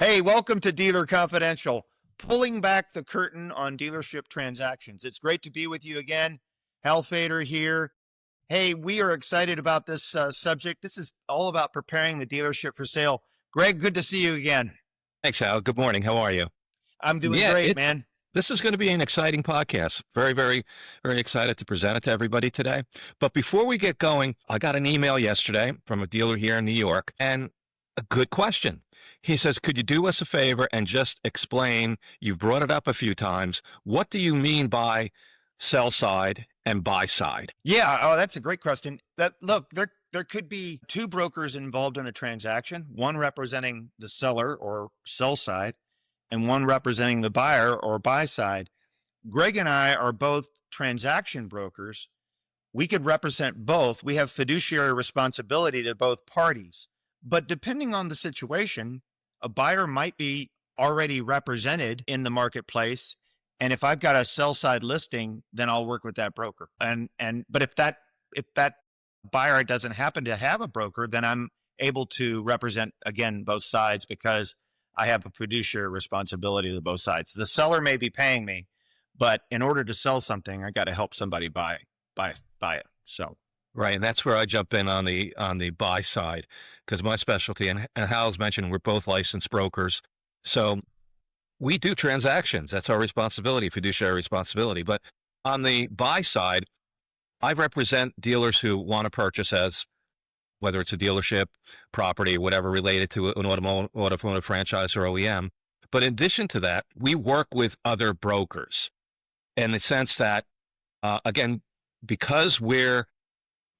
Hey, welcome to Dealer Confidential, pulling back the curtain on dealership transactions. It's great to be with you again. Hal Fader here. Hey, we are excited about this subject. This is all about preparing the dealership for sale. Greg, good to see you again. Thanks, Hal. Good morning. How are you? I'm doing Yeah, great, man. this is going to be an exciting podcast. Very, very, very excited to present it to everybody today. But before we get going, I got an email yesterday from a dealer here in New York, and a good question. He says, could you do us a favor and just explain, you've brought it up a few times, what do you mean by sell side and buy side? Yeah, oh, that's a great question. Look, there could be two brokers involved in a transaction, one representing the seller or sell side, and one representing the buyer or buy side. Greg and I are both transaction brokers. We could represent both. We have fiduciary responsibility to both parties. But depending on the situation, a buyer might be already represented in the marketplace. And if I've got a sell side listing, then I'll work with that broker. But if that buyer doesn't happen to have a broker, then I'm able to represent again both sides because I have a fiduciary responsibility to both sides. The seller may be paying me, but in order to sell something, I got to help somebody buy it. So Right, and that's where I jump in on the buy side, because my specialty, and Hal's mentioned, we're both licensed brokers, so we do transactions. That's our responsibility, fiduciary responsibility. But on the buy side, I represent dealers who want to purchase, as whether it's a dealership, property, whatever related to an automotive franchise or OEM. But in addition to that, we work with other brokers in the sense that, again, because we're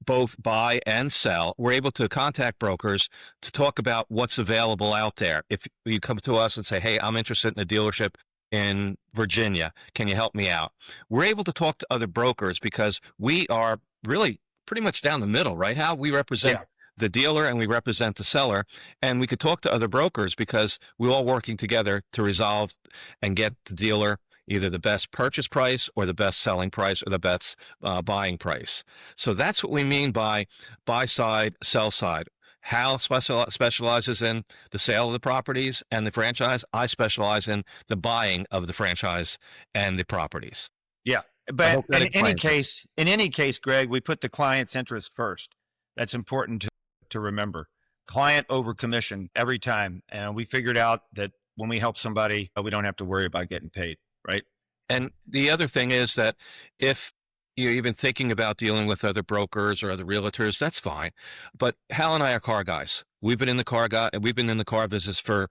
both buy and sell, we're able to contact brokers to talk about what's available out there. If you come to us and say, hey, I'm interested in a dealership in Virginia, can you help me out? We're able to talk to other brokers because we are really pretty much down the middle, right? How we represent the dealer and we represent the seller, and we could talk to other brokers because we're all working together to resolve and get the dealer either the best purchase price or the best selling price or the best buying price. So that's what we mean by buy side, sell side. Hal specializes in the sale of the properties and the franchise. I specialize in the buying of the franchise and the properties. yeah, but in any case, Greg, we put the client's interest first. That's important to remember. Client over commission every time. And we figured out that when we help somebody, we don't have to worry about getting paid. Right. And the other thing is that if you're even thinking about dealing with other brokers or other realtors, that's fine. But Hal and I are car guys. We've been in the car business for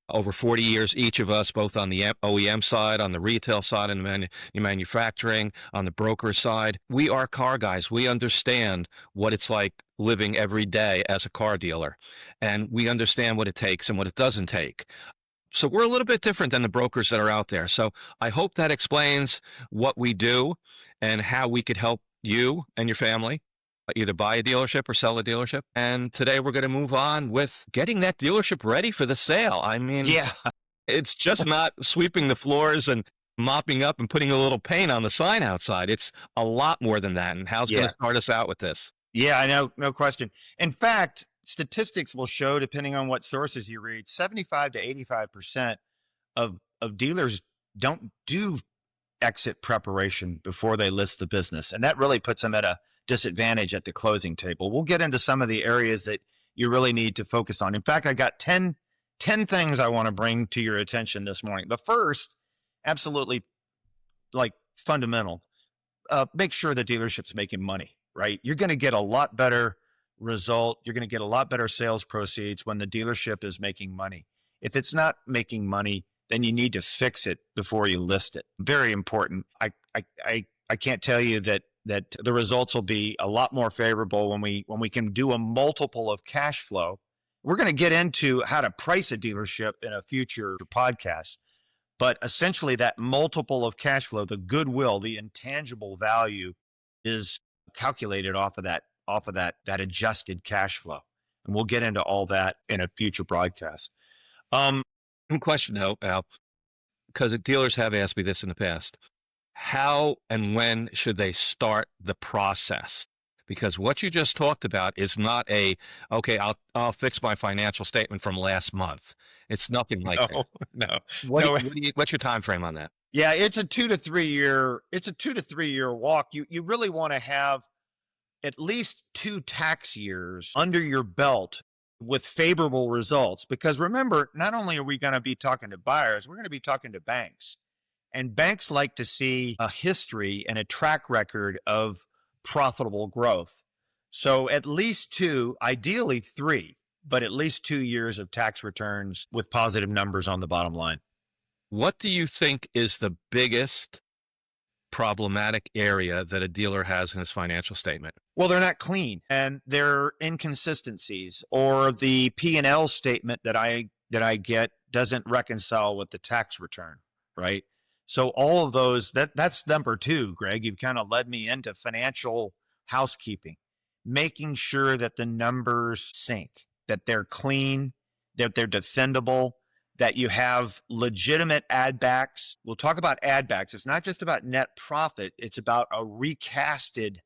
over 40 years, each of us, both on the OEM side, on the retail side, and manufacturing, on the broker side. We are car guys. We understand what it's like living every day as a car dealer. And we understand what it takes and what it doesn't take. So we're a little bit different than the brokers that are out there. So I hope that explains what we do and how we could help you and your family either buy a dealership or sell a dealership. And today we're going to move on with getting that dealership ready for the sale. I mean, it's just not sweeping the floors and mopping up and putting a little paint on the sign outside. It's a lot more than that. And Hal's going to start us out with this. Yeah, I know. No question. In fact, statistics will show, depending on what sources you read, 75 to 85% of dealers don't do exit preparation before they list the business. And that really puts them at a disadvantage at the closing table. We'll get into some of the areas that you really need to focus on. In fact, I got 10 things I want to bring to your attention this morning. The first, absolutely like fundamental, make sure the dealership's making money, right? You're going to get a lot better result. You're going to get a lot better sales proceeds when the dealership is making money. If it's not making money, then you need to fix it before you list it. Very important. I can't tell you that the results will be a lot more favorable when we can do a multiple of cash flow. We're going to get into how to price a dealership in a future podcast, but essentially that multiple of cash flow, the goodwill, the intangible value, is calculated off of that adjusted cash flow. And we'll get into all that in a future broadcast. Question though, Al, because dealers have asked me this in the past. How and when should they start the process? because what you just talked about is not okay, I'll fix my financial statement from last month. It's nothing like that. No, no, What no. what's your time frame on that? Yeah, it's a 2 to 3 year walk. You really want to have at least 2 tax years under your belt with favorable results. Because remember, not only are we going to be talking to buyers, we're going to be talking to banks. And banks like to see a history and a track record of profitable growth. So at least two, ideally three, but at least 2 years of tax returns with positive numbers on the bottom line. What do you think is the biggest problematic area that a dealer has in his financial statement? Well, they're not clean and they're inconsistencies, or the P&L statement that I get doesn't reconcile with the tax return, right? So all of those, that's number two, Greg. You've kind of led me into financial housekeeping, making sure that the numbers sync, that they're clean, that they're defendable, that you have legitimate add backs. We'll talk about add backs. It's not just about net profit, it's about a recasted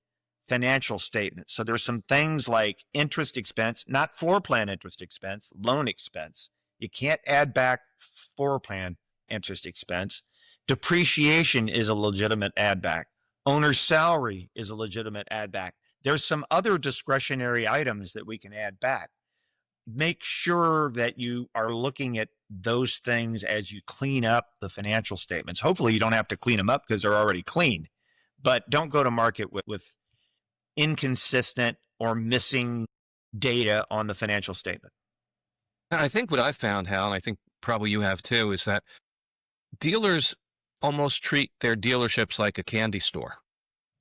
financial statement. So there's some things like interest expense, not floor plan interest expense, loan expense. You can't add back floor plan interest expense. Depreciation is a legitimate add back. Owner's salary is a legitimate add back. There's some other discretionary items that we can add back. Make sure that you are looking at those things as you clean up the financial statements. Hopefully you don't have to clean them up because they're already clean, but don't go to market with inconsistent or missing data on the financial statement. And I think what I've found, Hal, and I think probably you have too, is that dealers almost treat their dealerships like a candy store,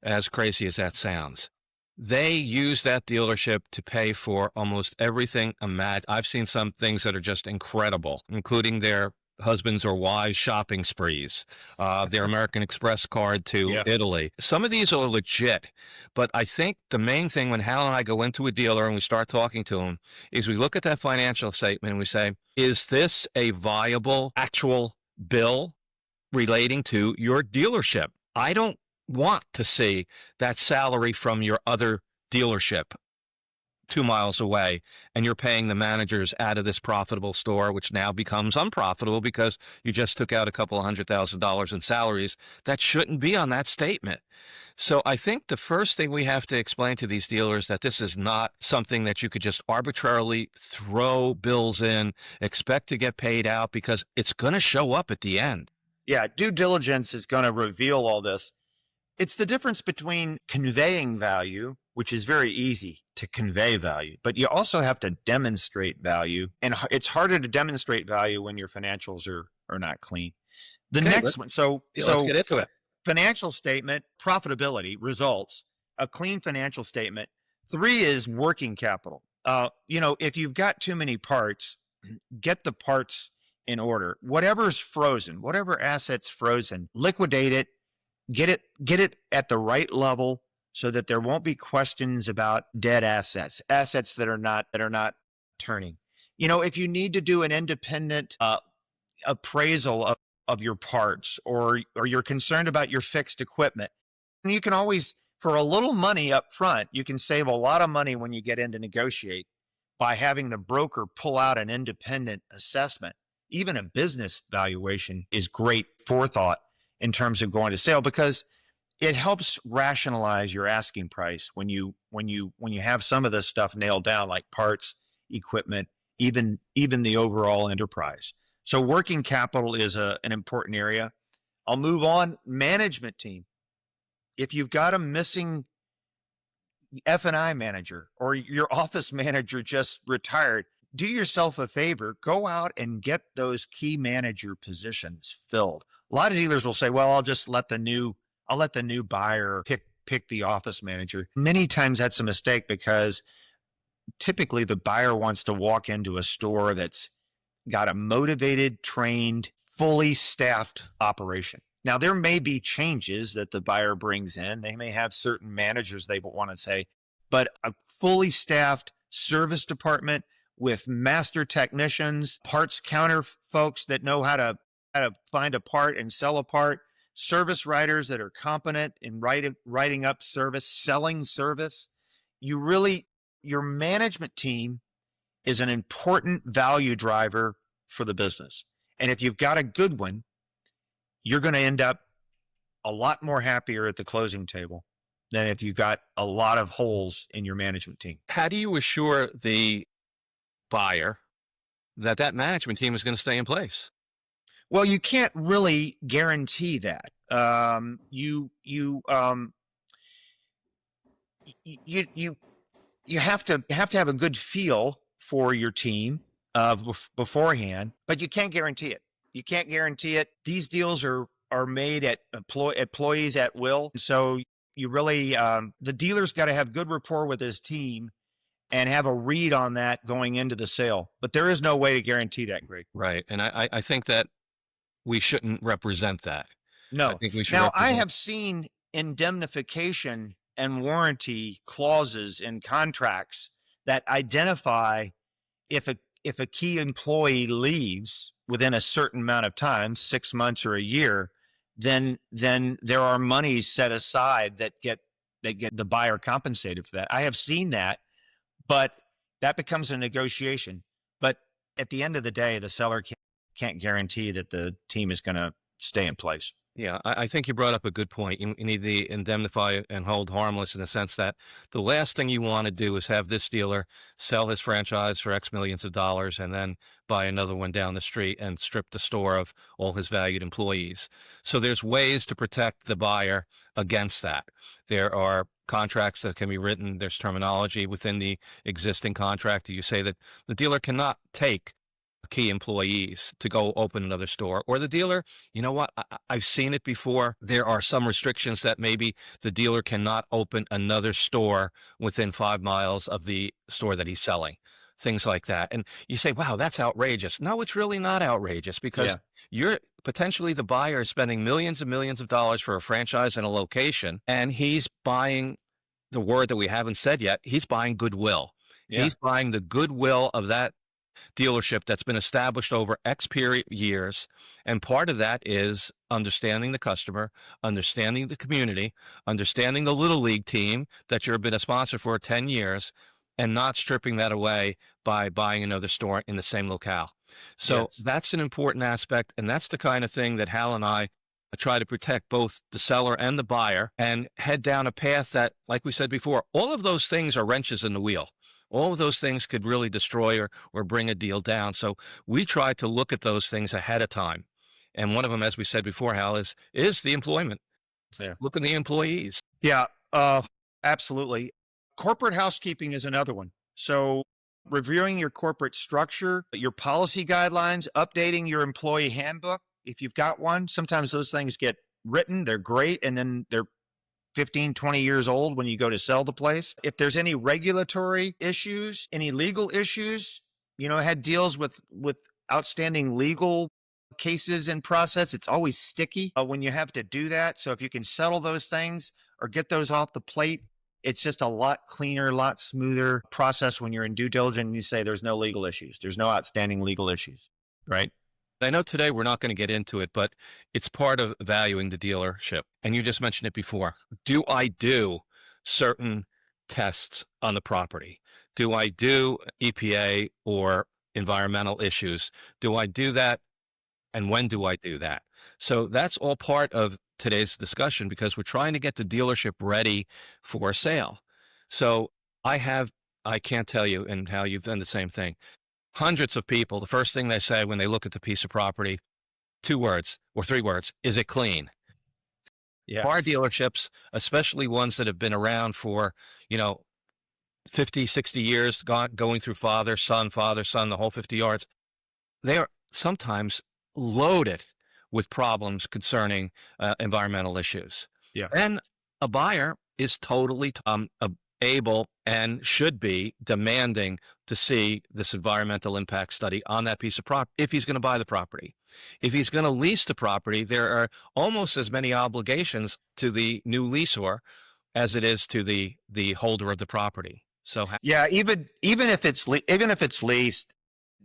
as crazy as that sounds. They use that dealership to pay for almost everything. I've seen some things that are just incredible, including their husbands or wives' shopping sprees, their American Express card to Italy. Some of these are legit, but I think the main thing when Hal and I go into a dealer and we start talking to him is we look at that financial statement and we say, is this a viable actual bill relating to your dealership? I don't want to see that salary from your other dealership 2 miles away, and you're paying the managers out of this profitable store, which now becomes unprofitable because you just took out a couple of $100,000 in salaries that shouldn't be on that statement. So I think the first thing we have to explain to these dealers that this is not something that you could just arbitrarily throw bills in, expect to get paid out, because it's going to show up at the end. Yeah, due diligence is going to reveal all this. It's the difference between conveying value, which is very easy to convey value, but you also have to demonstrate value. And it's harder to demonstrate value when your financials are not clean. Next one. So let's get into it. Financial statement, profitability, results, a clean financial statement. 3 is working capital. If you've got too many parts, get the parts in order. Whatever's frozen, whatever asset's frozen, liquidate it. Get it at the right level so that there won't be questions about dead assets that are not turning. If you need to do an independent appraisal of your parts, or you're concerned about your fixed equipment, you can always, for a little money up front, you can save a lot of money when you get in to negotiate by having the broker pull out an independent assessment. Even a business valuation is great forethought in terms of going to sale, because it helps rationalize your asking price when you have some of this stuff nailed down, like parts, equipment, even the overall enterprise. So working capital is an important area. I'll move on. Management team. If you've got a missing F&I manager, or your office manager just retired, do yourself a favor, go out and get those key manager positions filled. A lot of dealers will say, well, I'll let the new buyer pick the office manager. Many times that's a mistake, because typically the buyer wants to walk into a store that's got a motivated, trained, fully staffed operation. Now, there may be changes that the buyer brings in. They may have certain managers they want to say, but a fully staffed service department with master technicians, parts counter folks that know how to find a part and sell a part, service writers that are competent in writing up service, selling service. your management team is an important value driver for the business. And if you've got a good one, you're going to end up a lot more happier at the closing table than if you've got a lot of holes in your management team. How do you assure the buyer that that management team is going to stay in place? Well, you can't really guarantee that. You have to have a good feel for your team beforehand, but you can't guarantee it. You can't guarantee it. These deals are made at employees at will. So you really the dealer's got to have good rapport with his team and have a read on that going into the sale. But there is no way to guarantee that, Greg. Right. And I think that we shouldn't represent that. No. I think we should. Now, I have seen indemnification and warranty clauses in contracts that identify if a key employee leaves within a certain amount of time, 6 months or a year, then there are monies set aside that get the buyer compensated for that. I have seen that, but that becomes a negotiation. But at the end of the day, the seller can't guarantee that the team is going to stay in place. Yeah, I think you brought up a good point. You need to indemnify and hold harmless in the sense that the last thing you want to do is have this dealer sell his franchise for X millions of dollars and then buy another one down the street and strip the store of all his valued employees. So there's ways to protect the buyer against that. There are contracts that can be written. There's terminology within the existing contract. You say that the dealer cannot take key employees to go open another store, or the dealer, you know what, I've seen it before. There are some restrictions that maybe the dealer cannot open another store within 5 miles of the store that he's selling, things like that. And you say, wow, that's outrageous. No, it's really not outrageous, because you're potentially the buyer is spending millions and millions of dollars for a franchise and a location, and he's buying the word that we haven't said yet. He's buying goodwill. He's buying the goodwill of that dealership that's been established over X period years. And part of that is understanding the customer, understanding the community, understanding the little league team that you've been a sponsor for 10 years, and not stripping that away by buying another store in the same locale. So that's an important aspect. And that's the kind of thing that Hal and I try to protect both the seller and the buyer, and head down a path that, like we said before, all of those things are wrenches in the wheel. All of those things could really destroy or bring a deal down. So we try to look at those things ahead of time. And one of them, as we said before, Hal, is the employment. Yeah. Look at the employees. Yeah, absolutely. Corporate housekeeping is another one. So reviewing your corporate structure, your policy guidelines, updating your employee handbook, if you've got one. Sometimes those things get written, they're great, and then they're 15, 20 years old when you go to sell the place. If there's any regulatory issues, any legal issues, had deals with outstanding legal cases in process, it's always sticky when you have to do that. So if you can settle those things or get those off the plate, it's just a lot cleaner, a lot smoother process when you're in due diligence and you say there's no legal issues. There's no outstanding legal issues, right? I know today we're not going to get into it, but it's part of valuing the dealership. And you just mentioned it before. Do I do certain tests on the property? Do I do EPA or environmental issues? Do I do that? And when do I do that? So that's all part of today's discussion, because we're trying to get the dealership ready for a sale. So I can't tell you, and how you've done the same thing. Hundreds of people, the first thing they say when they look at the piece of property, 2 words or 3 words, is it clean? Yeah. Car dealerships, especially ones that have been around for, 50, 60 years, going through father, son, the whole 50 yards, they are sometimes loaded with problems concerning environmental issues. Yeah. And a buyer is totally able and should be demanding to see this environmental impact study on that piece of property if he's going to buy the property. If he's going to lease the property, there are almost as many obligations to the new leaseor as it is to the holder of the property. So yeah, even if it's leased,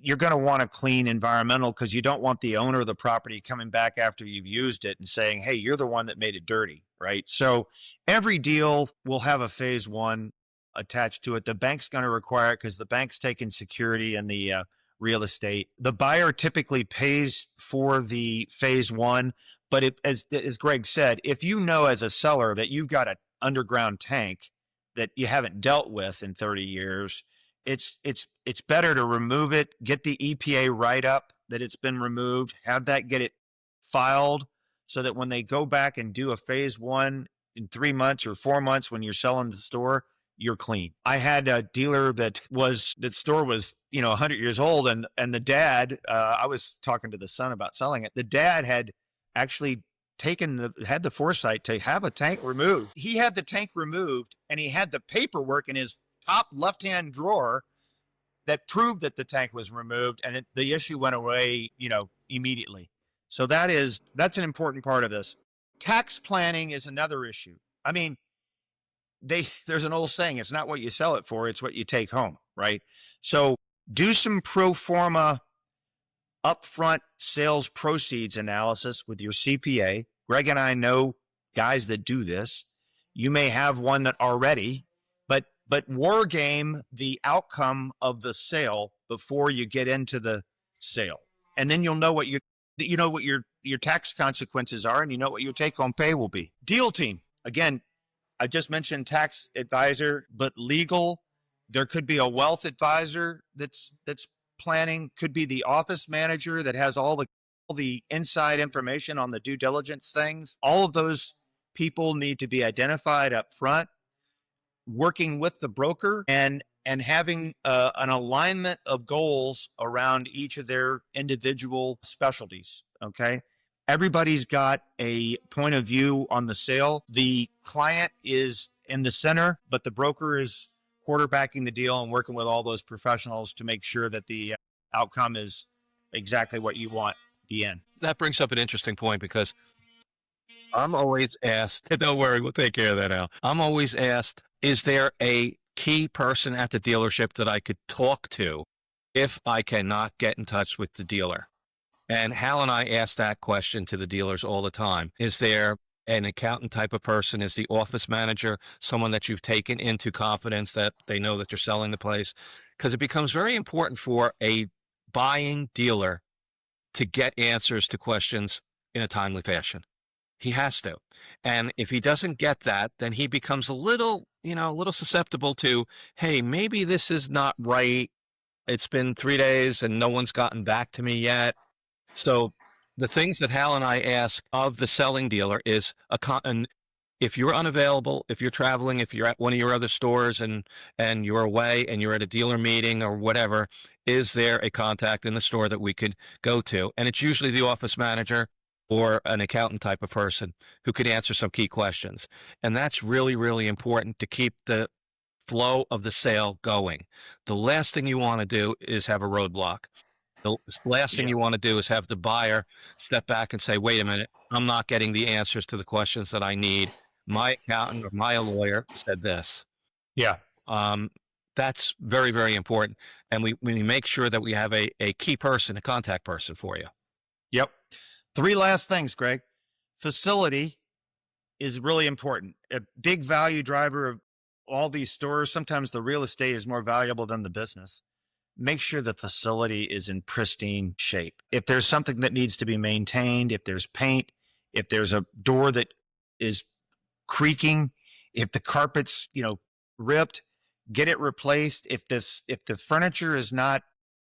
you're going to want a clean environmental, because you don't want the owner of the property coming back after you've used it and saying, hey, you're the one that made it dirty, right? So every deal will have a phase 1 attached to it. The bank's going to require it because the bank's taking security in the real estate. The buyer typically pays for the phase one, but as Greg said, if you know as a seller that you've got an underground tank that you haven't dealt with in 30 years, it's better to remove it, get the EPA write-up that it's been removed, get it filed so that when they go back and do a phase one in 3 months or 4 months when you're selling the store, you're clean. I had a dealer that store was 100 years old, and the dad, I was talking to the son about selling it. The dad had actually had the foresight to have a tank removed. He had the tank removed, and he had the paperwork in his top left-hand drawer that proved that the tank was removed, and the issue went away, immediately. So that's an important part of this. Tax planning is another issue. I mean, there's an old saying, it's not what you sell it for, it's what you take home, right? So do some pro forma upfront sales proceeds analysis with your CPA. Greg and I know guys that do this. You may have one that already, but war game the outcome of the sale before you get into the sale. And then you'll know what your tax consequences are, and you know what your take home pay will be. Deal team. Again, I just mentioned tax advisor, but legal, there could be a wealth advisor that's planning, could be the office manager that has all the inside information on the due diligence things. All of those people need to be identified up front, working with the broker and having an alignment of goals around each of their individual specialties. Okay. Everybody's got a point of view on the sale. The client is in the center, but the broker is quarterbacking the deal and working with all those professionals to make sure that the outcome is exactly what you want at the end. That brings up an interesting point, because I'm always asked, don't worry, we'll take care of that, Al. I'm always asked, is there a key person at the dealership that I could talk to if I cannot get in touch with the dealer? And Hal and I ask that question to the dealers all the time. Is there an accountant type of person? Is the office manager someone that you've taken into confidence that they know that you're selling the place? Because it becomes very important for a buying dealer to get answers to questions in a timely fashion. He has to. And if he doesn't get that, then he becomes a little susceptible to, hey, maybe this is not right. It's been 3 days and no one's gotten back to me yet. So the things that Hal and I ask of the selling dealer is, if you're unavailable, if you're traveling, if you're at one of your other stores and you're away and you're at a dealer meeting or whatever, is there a contact in the store that we could go to? And it's usually the office manager or an accountant type of person who could answer some key questions. And that's really, really important to keep the flow of the sale going. The last thing you want to do is have a roadblock. The last thing you want to do is have the buyer step back and say, wait a minute, I'm not getting the answers to the questions that I need. My accountant or my lawyer said this. Yeah. That's very, very important. And we make sure that we have a key person, a contact person for you. Yep. 3 last things, Greg. Facility is really important. A big value driver of all these stores. Sometimes the real estate is more valuable than the business. Make sure the facility is in pristine shape. If there's something that needs to be maintained, if there's paint, if there's a door that is creaking, if the carpet's, ripped, get it replaced. If the furniture is not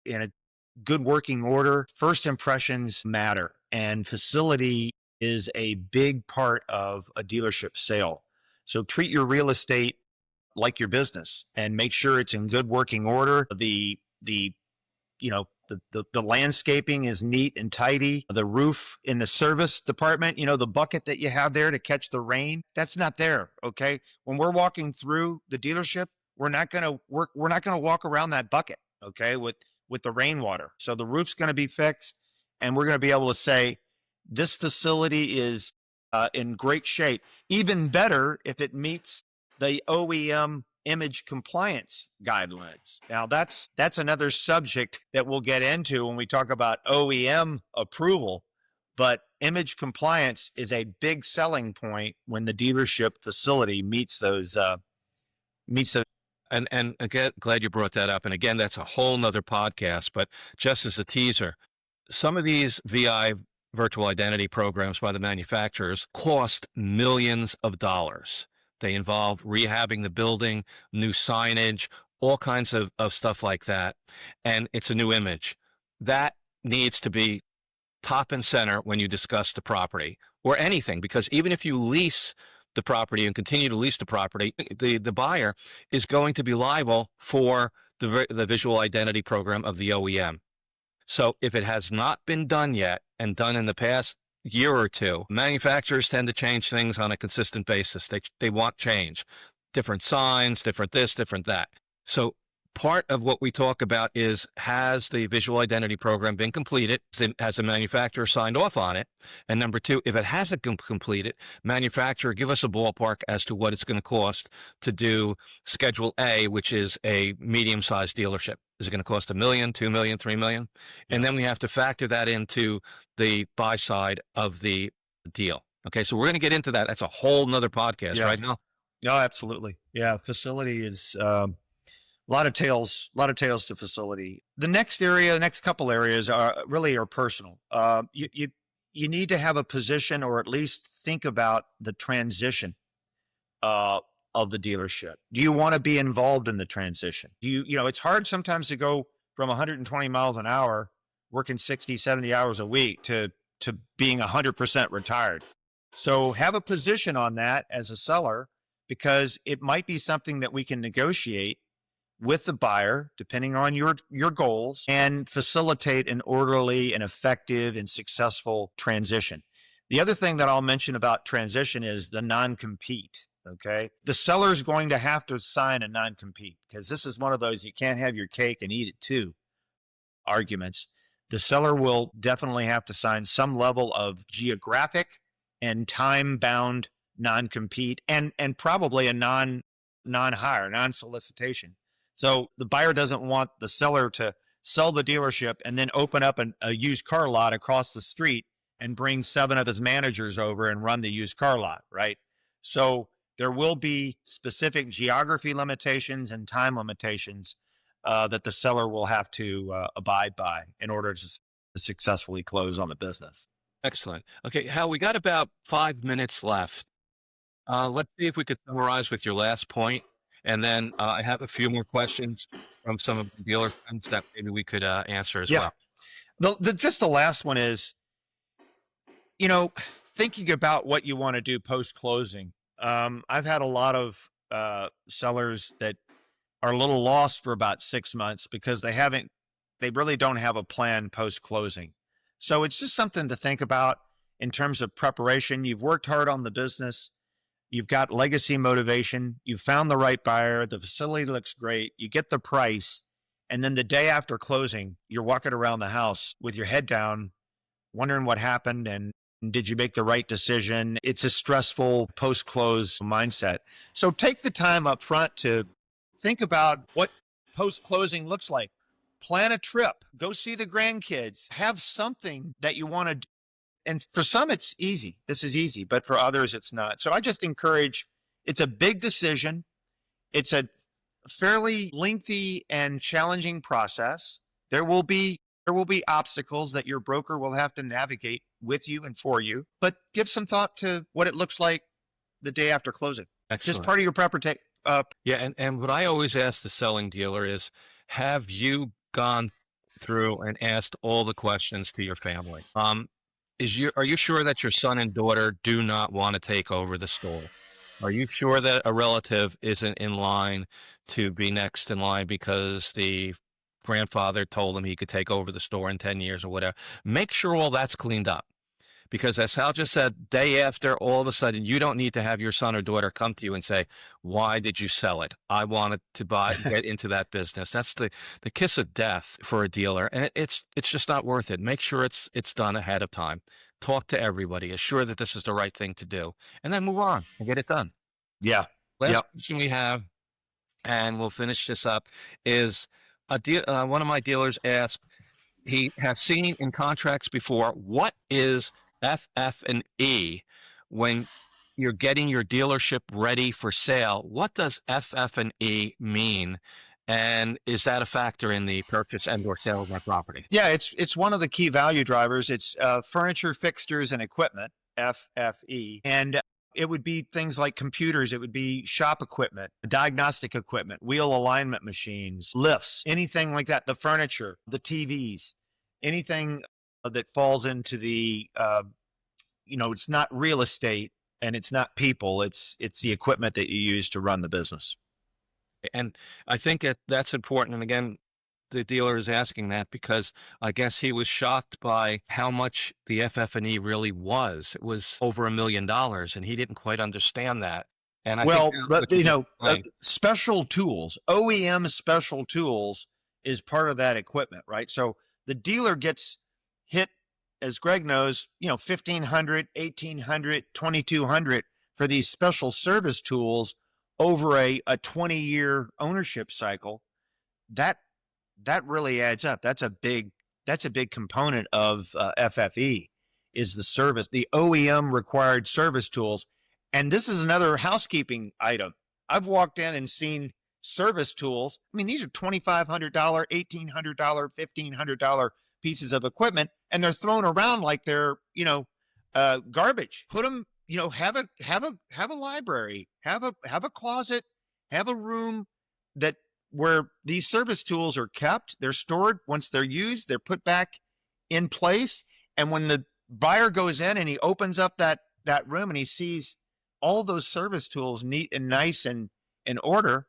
in a good working order, first impressions matter. And facility is a big part of a dealership sale. So treat your real estate like your business and make sure it's in good working order. The landscaping is neat and tidy. The roof in the service department, the bucket that you have there to catch the rain, that's not there. Okay. When we're walking through the dealership, we're not going to walk around that bucket. Okay. With the rainwater. So the roof's going to be fixed, and we're going to be able to say this facility is in great shape. Even better if it meets the OEM image compliance guidelines. Now that's another subject that we'll get into when we talk about OEM approval, but image compliance is a big selling point when the dealership facility meets those And again, glad you brought that up. And again, that's a whole nother podcast, but just as a teaser, some of these VI virtual identity programs by the manufacturers cost millions of dollars. They involve rehabbing the building, new signage, all kinds of stuff like that. And it's a new image. That needs to be top and center when you discuss the property or anything, because even if you lease the property and continue to lease the property, the buyer is going to be liable for the visual identity program of the OEM. So if it has not been done yet and done in the past year or two, manufacturers tend to change things on a consistent basis. They want change, different signs, different this, different that. So part of what we talk about is, has the visual identity program been completed? Has the manufacturer signed off on it? And number two, if it hasn't completed, manufacturer, give us a ballpark as to what it's going to cost to do Schedule A, which is a medium-sized dealership. Is it going to cost $1 million, $2 million, $3 million? And then we have to factor that into the buy side of the deal. Okay, so we're going to get into that. That's a whole nother podcast right now. No, absolutely. Yeah, facility is a lot of tails to facility. The next couple areas are personal. You need to have a position, or at least think about the transition of the dealership. Do you want to be involved in the transition? It's hard sometimes to go from 120 miles an hour, working 60, 70 hours a week to being 100% retired. So have a position on that as a seller, because it might be something that we can negotiate with the buyer, depending on your goals, and facilitate an orderly and effective and successful transition. The other thing that I'll mention about transition is the non-compete. Okay. The seller is going to have to sign a non-compete, because this is one of those you can't have your cake and eat it too arguments. The seller will definitely have to sign some level of geographic and time-bound non-compete, and probably a non-hire, non-solicitation. So the buyer doesn't want the seller to sell the dealership and then open up a used car lot across the street and bring 7 of his managers over and run the used car lot, right? So there will be specific geography limitations and time limitations that the seller will have to abide by in order to successfully close on the business. Excellent. Okay, Hal, we got about 5 minutes left. Let's see if we could summarize with your last point. And then I have a few more questions from some of the dealer friends that maybe we could answer as well. Just the last one is, thinking about what you want to do post-closing. I've had a lot of sellers that are a little lost for about 6 months because they really don't have a plan post-closing. So it's just something to think about in terms of preparation. You've worked hard on the business. You've got legacy motivation. You've found the right buyer. The facility looks great. You get the price. And then the day after closing, you're walking around the house with your head down, wondering what happened and did you make the right decision? It's a stressful post-close mindset. So take the time up front to think about what post-closing looks like. Plan a trip. Go see the grandkids. Have something that you want to do. And for some, it's easy. This is easy, but for others, it's not. So I just encourage, it's a big decision. It's a fairly lengthy and challenging process. There will be obstacles that your broker will have to navigate with you and for you, but give some thought to what it looks like the day after closing. Excellent. Just part of your preparation. And what I always ask the selling dealer is, have you gone through and asked all the questions to your family? Are you sure that your son and daughter do not want to take over the store? Are you sure that a relative isn't in line to be next in line because the grandfather told him he could take over the store in 10 years or whatever? Make sure all that's cleaned up. Because as Hal just said, day after, all of a sudden, you don't need to have your son or daughter come to you and say, why did you sell it? I wanted to get into that business. That's the kiss of death for a dealer. And it's just not worth it. Make sure it's done ahead of time. Talk to everybody. Assure that this is the right thing to do. And then move on and get it done. Yeah. Last question we have, and we'll finish this up, is one of my dealers asked, he has seen in contracts before, what is FF&E when you're getting your dealership ready for sale. What does FF&E mean? And is that a factor in the purchase and or sale of that property? Yeah, it's one of the key value drivers. It's furniture, fixtures, and equipment, FFE. And it would be things like computers. It would be shop equipment, diagnostic equipment, wheel alignment machines, lifts, anything like that. The furniture, the TVs, anything that falls into the, it's not real estate and it's not people. It's the equipment that you use to run the business. And I think that's important. And again, the dealer is asking that because I guess he was shocked by how much the FF&E really was. It was over $1 million, and he didn't quite understand that. And I Well, think but special tools, OEM special tools is part of that equipment, right? So the dealer gets hit, as Greg knows, $1,500, $1,800, $2,200 for these special service tools over a 20-year ownership cycle. That really adds up. That's a big component of FFE is the service, the OEM required service tools. And this is another housekeeping item. I've walked in and seen service tools. I mean, these are $2,500, $1,800, $1,500 pieces of equipment, and they're thrown around like they're garbage. Put them, have a library, have a closet, have a room where these service tools are kept. They're stored. Once they're used, they're put back in place. And when the buyer goes in and he opens up that room and he sees all those service tools neat and nice and in order,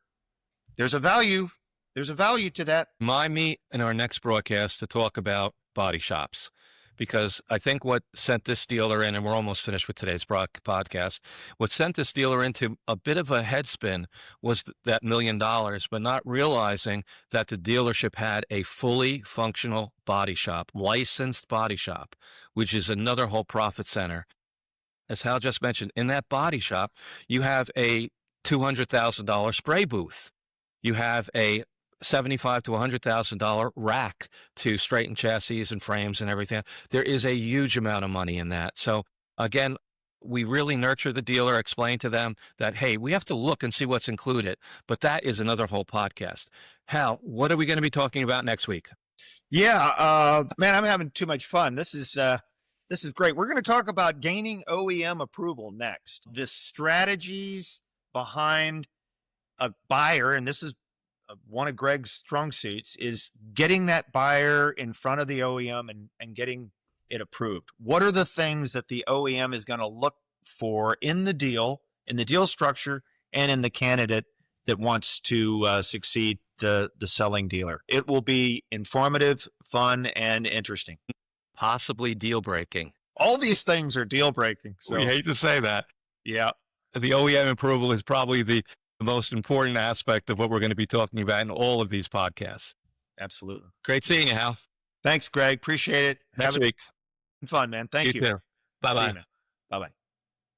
there's a value to that. My meet in our next broadcast to talk about body shops, because I think what sent this dealer in, and we're almost finished with today's podcast, what sent this dealer into a bit of a head spin was that $1 million, but not realizing that the dealership had a fully functional body shop, licensed body shop, which is another whole profit center. As Hal just mentioned, in that body shop, you have a $200,000 spray booth. You have a $75,000 to $100,000 rack to straighten chassis and frames and everything. There is a huge amount of money in that. So again, we really nurture the dealer, explain to them that, hey, we have to look and see what's included. But that is another whole podcast. Hal, what are we going to be talking about next week? Yeah, man, I'm having too much fun. This is great. We're going to talk about gaining OEM approval next. The strategies behind a buyer, and this is one of Greg's strong suits, is getting that buyer in front of the OEM and getting it approved. What are the things that the OEM is going to look for in the deal structure, and in the candidate that wants to succeed the selling dealer? It will be informative, fun, and interesting. Possibly deal breaking. All these things are deal breaking. So. We hate to say that. Yeah. The OEM approval is probably the most important aspect of what we're going to be talking about in all of these podcasts. Absolutely. Great seeing you, Hal. Thanks, Greg. Appreciate it. Next week. Fun, man. Thank you. Too. Bye-bye. Bye-bye.